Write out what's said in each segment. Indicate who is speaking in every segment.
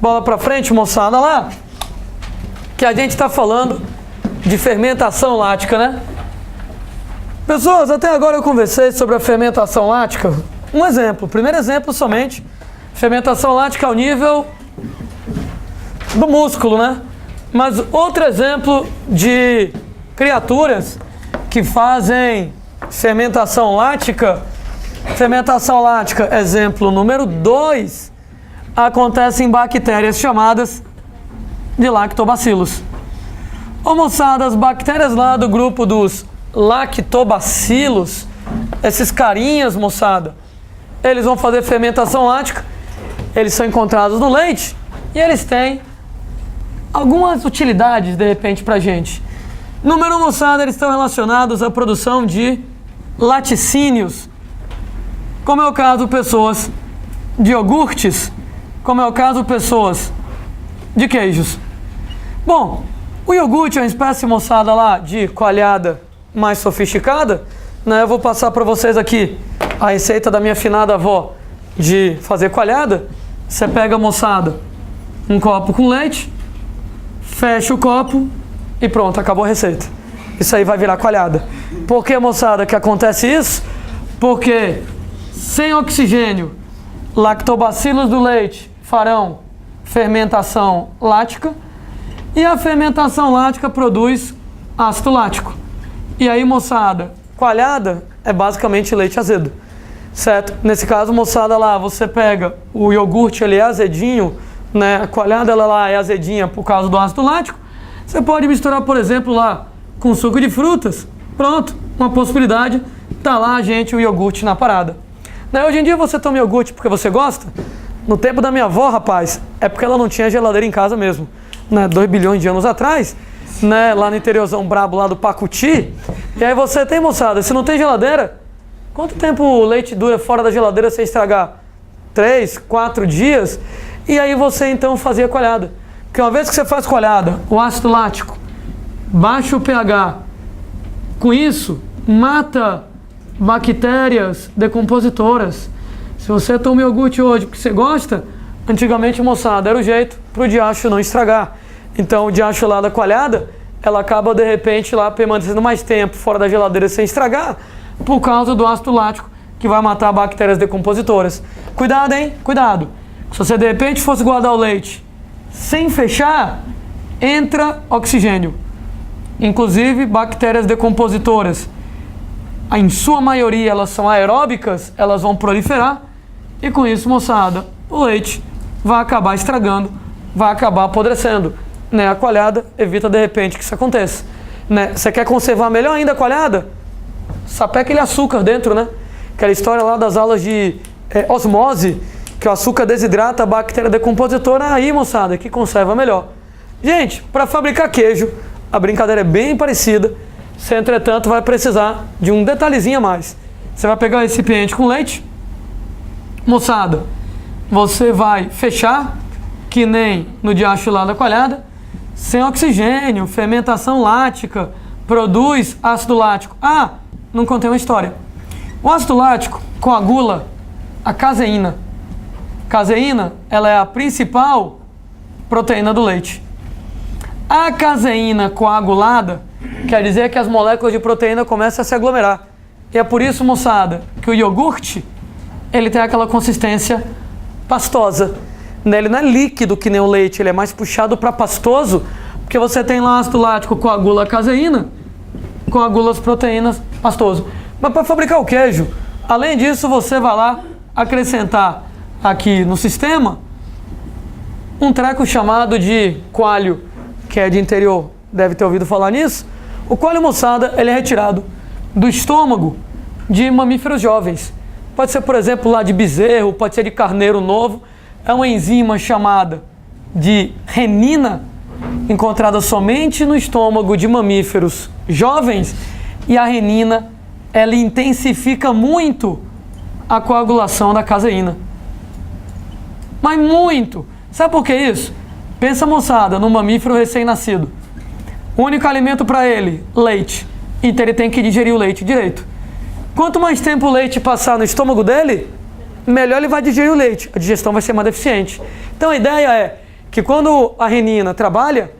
Speaker 1: Bola pra frente, moçada, lá. Que a gente está falando de fermentação lática, né? Pessoas, até agora eu conversei sobre a fermentação lática. Um exemplo, primeiro exemplo somente, fermentação lática ao nível do músculo, né? Mas outro exemplo de criaturas que fazem fermentação lática, exemplo número 2, acontece em bactérias chamadas de lactobacilos. Ô moçada, as bactérias lá do grupo dos lactobacilos, esses carinhas, moçada, eles vão fazer fermentação lática, eles são encontrados no leite e eles têm algumas utilidades, de repente, pra gente. Número 1, moçada, eles estão relacionados à produção de laticínios, como é o caso de pessoas de iogurtes, como é o caso de pessoas de queijos. Bom, o iogurte é uma espécie, moçada, lá de coalhada mais sofisticada, né? Eu vou passar para vocês aqui a receita da minha finada avó de fazer coalhada. Você pega, moçada, um copo com leite, fecha o copo e pronto, acabou a receita. Isso aí vai virar coalhada. Por que, moçada, que acontece isso? Porque sem oxigênio, lactobacilos do leite farão fermentação lática e a fermentação lática produz ácido lático. E aí, moçada, coalhada é basicamente leite azedo, certo? Nesse caso, moçada, lá você pega o iogurte, ele é azedinho, né? A coalhada ela lá é azedinha por causa do ácido lático. Você pode misturar, por exemplo, lá com suco de frutas. Pronto, uma possibilidade. Tá lá, gente, o iogurte na parada. Né? Hoje em dia você toma iogurte porque você gosta? No tempo da minha avó, rapaz, é porque ela não tinha geladeira em casa mesmo. Né? 2 bilhões de anos atrás, né? Lá no interiorzão brabo, lá do Pacuti. E aí você tem, moçada, se não tem geladeira, quanto tempo o leite dura fora da geladeira sem estragar? 3, 4 dias? E aí você então fazia coalhada. Porque uma vez que você faz coalhada, o ácido lático baixa o pH. Com isso, mata bactérias decompositoras. Se você toma iogurte hoje porque você gosta, antigamente, moçada, era o jeito para o diacho não estragar. Então o diacho lá da coalhada, ela acaba de repente lá permanecendo mais tempo fora da geladeira sem estragar, por causa do ácido lático que vai matar bactérias decompositoras. Cuidado, hein? Cuidado. Se você de repente fosse guardar o leite sem fechar, entra oxigênio. Inclusive bactérias decompositoras. Em sua maioria elas são aeróbicas, elas vão proliferar e com isso, moçada, o leite vai acabar estragando, vai acabar apodrecendo. Né? A coalhada evita de repente que isso aconteça. Né? Você quer conservar melhor ainda a coalhada? Sapeca aquele açúcar dentro, né? Aquela história lá das aulas de osmose, que o açúcar desidrata a bactéria decompositora, aí, moçada, que conserva melhor. Gente, para fabricar queijo, a brincadeira é bem parecida. Você, entretanto, vai precisar de um detalhezinho a mais. Você vai pegar o recipiente com leite. Moçada, você vai fechar, que nem no diacho lá da coalhada, sem oxigênio, fermentação lática, produz ácido lático. Ah, não contei uma história. O ácido lático coagula a caseína. Caseína, ela é a principal proteína do leite. A caseína coagulada quer dizer que as moléculas de proteína começam a se aglomerar. E é por isso, moçada, que o iogurte, ele tem aquela consistência pastosa. Ele não é líquido que nem o leite, ele é mais puxado para pastoso, porque você tem lá ácido lático, coagula a caseína, coagula as proteínas, pastoso. Mas para fabricar o queijo, além disso, você vai lá acrescentar aqui no sistema um treco chamado de coalho, que é de interior, deve ter ouvido falar nisso. O coalho, moçada, ele é retirado do estômago de mamíferos jovens. Pode ser, por exemplo, lá de bezerro, pode ser de carneiro novo. É uma enzima chamada de renina, encontrada somente no estômago de mamíferos jovens, e a renina, ela intensifica muito a coagulação da caseína. Mas muito! Sabe por que isso? Pensa, moçada, no mamífero recém-nascido. O único alimento para ele, leite. Então ele tem que digerir o leite direito. Quanto mais tempo o leite passar no estômago dele, melhor ele vai digerir o leite. A digestão vai ser mais deficiente. Então a ideia é que quando a renina trabalha,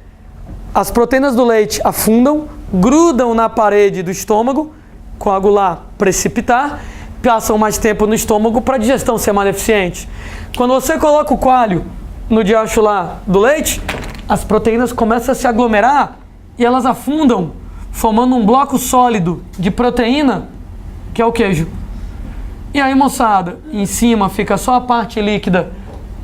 Speaker 1: as proteínas do leite afundam, grudam na parede do estômago, coagular, precipitar, passam mais tempo no estômago para a digestão ser mais eficiente. Quando você coloca o coalho no diacho lá do leite, as proteínas começam a se aglomerar e elas afundam, formando um bloco sólido de proteína, que é o queijo. E aí, moçada, em cima fica só a parte líquida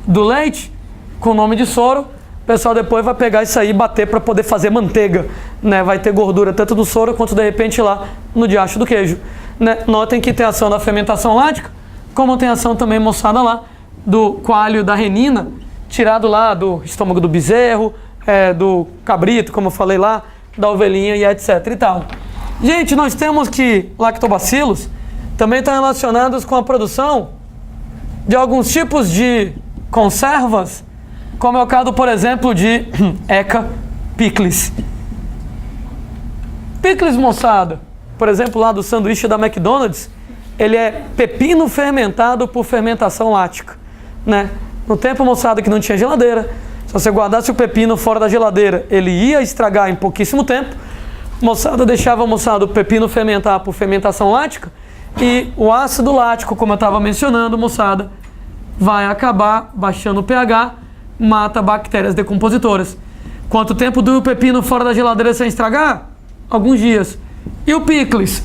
Speaker 1: do leite, com o nome de soro. O pessoal depois vai pegar isso aí e bater para poder fazer manteiga, né? Vai ter gordura tanto do soro quanto de repente lá no diacho do queijo, né? Notem que tem ação da fermentação lática, como tem ação também, moçada, lá do coalho da renina, tirado lá do estômago do bezerro, do cabrito, como eu falei lá, da ovelhinha e etc e tal. Gente, nós temos que lactobacilos também estão relacionados com a produção de alguns tipos de conservas, como é o caso, por exemplo, de Eca picles. Picles, moçada, por exemplo, lá do sanduíche da McDonald's, ele é pepino fermentado por fermentação lática, né? No tempo, moçada, que não tinha geladeira, se você guardasse o pepino fora da geladeira, ele ia estragar em pouquíssimo tempo. Moçada, deixava, moçada, o pepino fermentar por fermentação lática e o ácido lático, como eu estava mencionando, moçada, vai acabar baixando o pH, mata bactérias decompositoras. Quanto tempo dura o pepino fora da geladeira sem estragar? Alguns dias. E o picles?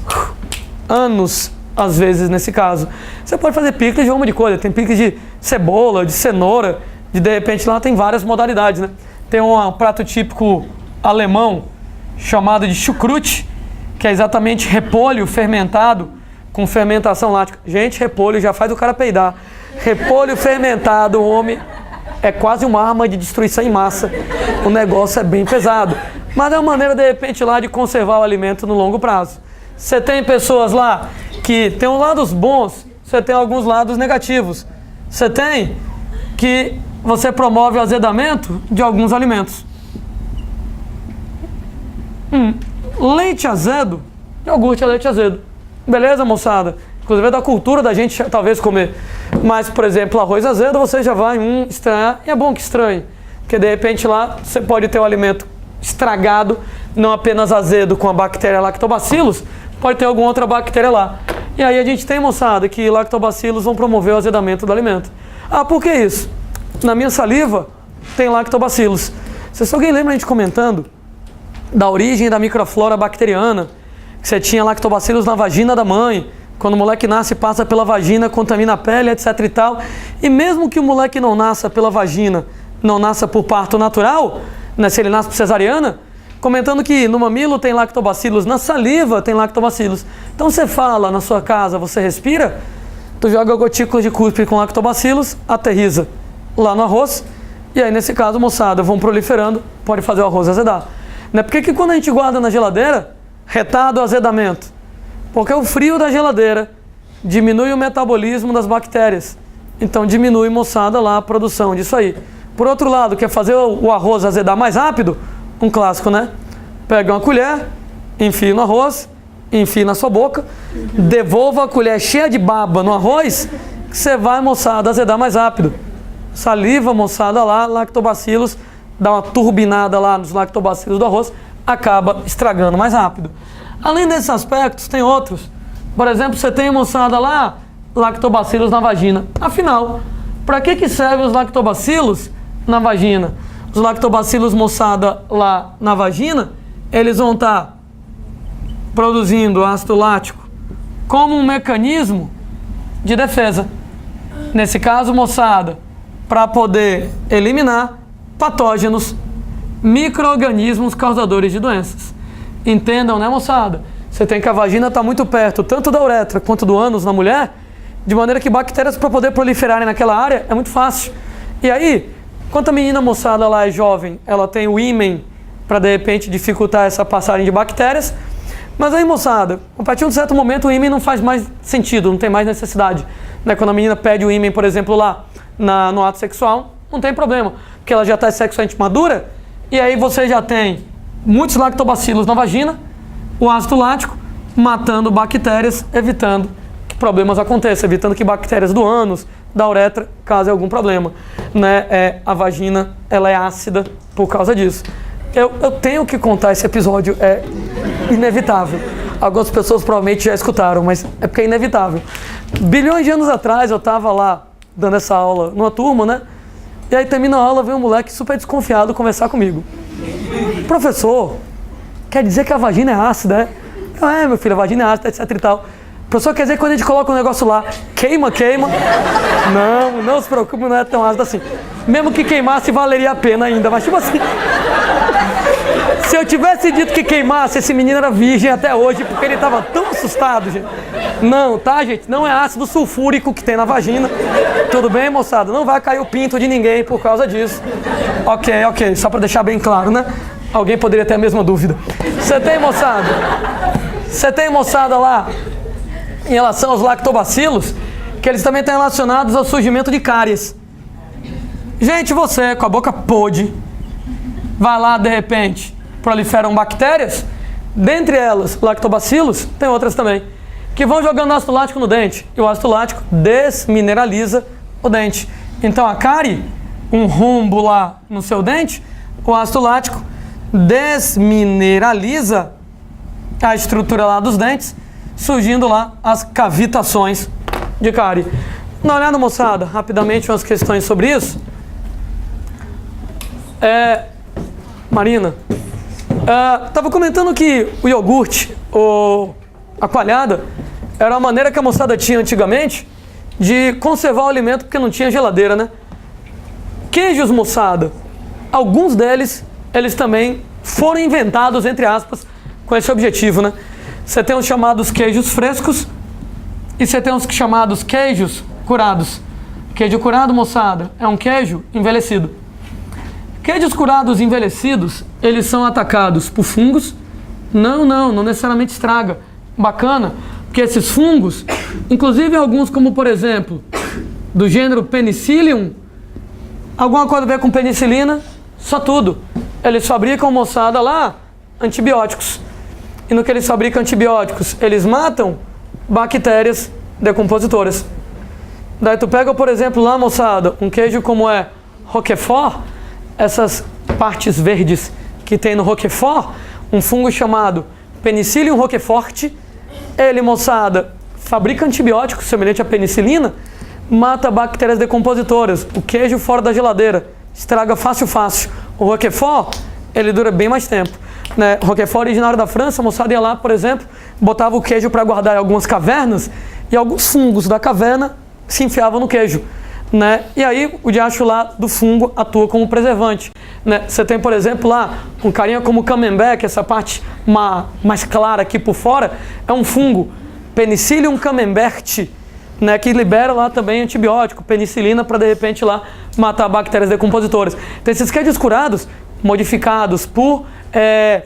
Speaker 1: Anos, às vezes, nesse caso. Você pode fazer picles de uma de coisa. Tem picles de cebola, de cenoura, de repente lá tem várias modalidades, né? Tem um prato típico alemão chamado de chucrute, que é exatamente repolho fermentado com fermentação lática. Gente, repolho já faz o cara peidar. Repolho fermentado, homem, é quase uma arma de destruição em massa. O negócio é bem pesado. Mas é uma maneira, de repente, lá de conservar o alimento no longo prazo. Você tem pessoas lá que tem uns lados bons, você tem alguns lados negativos. Você tem que você promove o azedamento de alguns alimentos. Leite azedo, iogurte é leite azedo. Beleza, moçada? Inclusive é da cultura da gente talvez comer. Mas, por exemplo, arroz azedo, você já vai estranhar. E é bom que estranhe. Porque de repente lá você pode ter o alimento estragado, não apenas azedo com a bactéria lactobacillus, pode ter alguma outra bactéria lá. E aí a gente tem, moçada, que lactobacillus vão promover o azedamento do alimento. Ah, por que isso? Na minha saliva tem lactobacillus. Se alguém lembra a gente comentando da origem da microflora bacteriana, que você tinha lactobacillus na vagina da mãe, quando o moleque nasce, passa pela vagina, contamina a pele, etc e tal. E mesmo que o moleque não nasça pela vagina, não nasça por parto natural, né, se ele nasce por cesariana, comentando que no mamilo tem lactobacillus, na saliva tem lactobacillus. Então você fala na sua casa, você respira, tu joga gotículas de cuspe com lactobacillus, aterriza lá no arroz, e aí nesse caso, moçada, vão proliferando, pode fazer o arroz azedar. Né? Por que quando a gente guarda na geladeira, retarda o azedamento? Porque o frio da geladeira diminui o metabolismo das bactérias. Então diminui, moçada, lá a produção disso aí. Por outro lado, quer fazer o arroz azedar mais rápido? Um clássico, né? Pega uma colher, enfia no arroz, enfia na sua boca, devolva a colher cheia de baba no arroz, que você vai, moçada, azedar mais rápido. Saliva, moçada, lá, lactobacillus, dá uma turbinada lá nos lactobacillus do arroz, acaba estragando mais rápido. Além desses aspectos, tem outros. Por exemplo, você tem, moçada, lá, lactobacillus na vagina. Afinal, para que servem os lactobacillus na vagina? Os lactobacillus, moçada, lá na vagina, eles vão estar produzindo ácido lático como um mecanismo de defesa. Nesse caso, moçada, para poder eliminar patógenos, micro-organismos causadores de doenças. Entendam, né, moçada? Você tem que a vagina está muito perto, tanto da uretra quanto do ânus na mulher, de maneira que bactérias para poder proliferarem naquela área é muito fácil. E aí, enquanto a menina, moçada, lá é jovem, ela tem o ímen para, de repente, dificultar essa passagem de bactérias. Mas aí, moçada, a partir de um certo momento o ímen não faz mais sentido, não tem mais necessidade. Né? Quando a menina pede o ímen, por exemplo, lá no ato sexual, não tem problema, porque ela já está sexualmente madura, e aí você já tem muitos lactobacillus na vagina, o ácido lático matando bactérias, evitando que problemas aconteçam, evitando que bactérias do ânus, da uretra, causem algum problema. Né? A vagina, ela é ácida por causa disso. Eu tenho que contar esse episódio, é inevitável. Algumas pessoas provavelmente já escutaram, mas é porque é inevitável. Bilhões de anos atrás, eu estava lá dando essa aula numa turma, né? E aí termina a aula, vem um moleque super desconfiado conversar comigo. Professor, quer dizer que a vagina é ácida, é? Meu filho, a vagina é ácida, etc e tal. Professor, quer dizer que quando a gente coloca um negócio lá, queima? Não se preocupe, não é tão ácido assim. Mesmo que queimasse, valeria a pena ainda, mas tipo assim... Se eu tivesse dito que queimasse, esse menino era virgem até hoje, porque ele estava tão assustado, gente. Não, tá, gente? Não é ácido sulfúrico que tem na vagina. Tudo bem, moçada? Não vai cair o pinto de ninguém por causa disso. Ok. Só para deixar bem claro, né? Alguém poderia ter a mesma dúvida. Você tem, moçada? Você tem, moçada, lá, em relação aos lactobacilos, que eles também estão relacionados ao surgimento de cáries. Gente, você, com a boca podre, vai lá, de repente, proliferam bactérias, dentre elas, lactobacilos, tem outras também, que vão jogando ácido lático no dente, e o ácido lático desmineraliza o dente. Então a cárie, um rombo lá no seu dente, o ácido lático desmineraliza a estrutura lá dos dentes, surgindo lá as cavitações de cárie. Dá uma olhada, moçada, rapidamente umas questões sobre isso. Marina, estava comentando que o iogurte, a coalhada, era a maneira que a moçada tinha antigamente de conservar o alimento porque não tinha geladeira, né? Queijos, moçada, alguns deles, eles também foram inventados, entre aspas, com esse objetivo, né? Você tem os chamados queijos frescos e você tem os chamados queijos curados. Queijo curado, moçada, é um queijo envelhecido. Queijos curados envelhecidos, eles são atacados por fungos. Não necessariamente estraga. Bacana, porque esses fungos, inclusive alguns como, por exemplo, do gênero Penicillium, alguma coisa a ver com penicilina, só tudo. Eles fabricam, moçada, lá, antibióticos. E no que eles fabricam antibióticos, eles matam bactérias decompositoras. Daí tu pega, por exemplo, lá, moçada, um queijo como é Roquefort, essas partes verdes que tem no Roquefort, um fungo chamado Penicillium roquefort, ele, moçada, fabrica antibióticos semelhante à penicilina, mata bactérias decompositoras. O queijo fora da geladeira estraga fácil. O Roquefort, ele dura bem mais tempo, né? Roquefort, originário da França, a moçada ia lá, por exemplo, botava o queijo para guardar em algumas cavernas e alguns fungos da caverna se enfiavam no queijo, né? E aí o diacho lá do fungo atua como preservante, né? Você tem, por exemplo, lá um carinha como o camembert, essa parte mais clara aqui por fora, é um fungo, Penicillium camembert, né? Que libera lá também antibiótico, penicilina, para de repente lá matar bactérias decompositoras. Então esses queijos curados, modificados por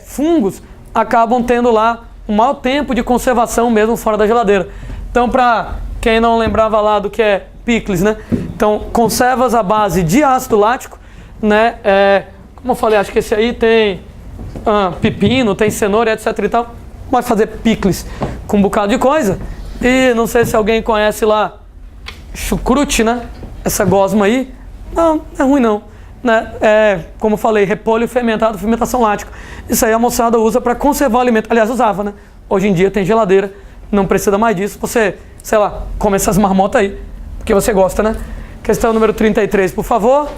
Speaker 1: fungos, acabam tendo lá um maior tempo de conservação mesmo fora da geladeira. Então, para quem não lembrava lá do que é picles, né? Então, conservas à base de ácido lático, né? Como eu falei, acho que esse aí tem pepino, tem cenoura, etc e tal. Vai fazer picles com um bocado de coisa. E não sei se alguém conhece lá chucrute, né? Essa gosma aí. Não é ruim não, né? Como eu falei, repolho fermentado, fermentação lática. Isso aí a moçada usa para conservar o alimento. Aliás, usava, né? Hoje em dia tem geladeira, não precisa mais disso. Você, sei lá, come essas marmotas aí, porque você gosta, né? Questão número 33, por favor.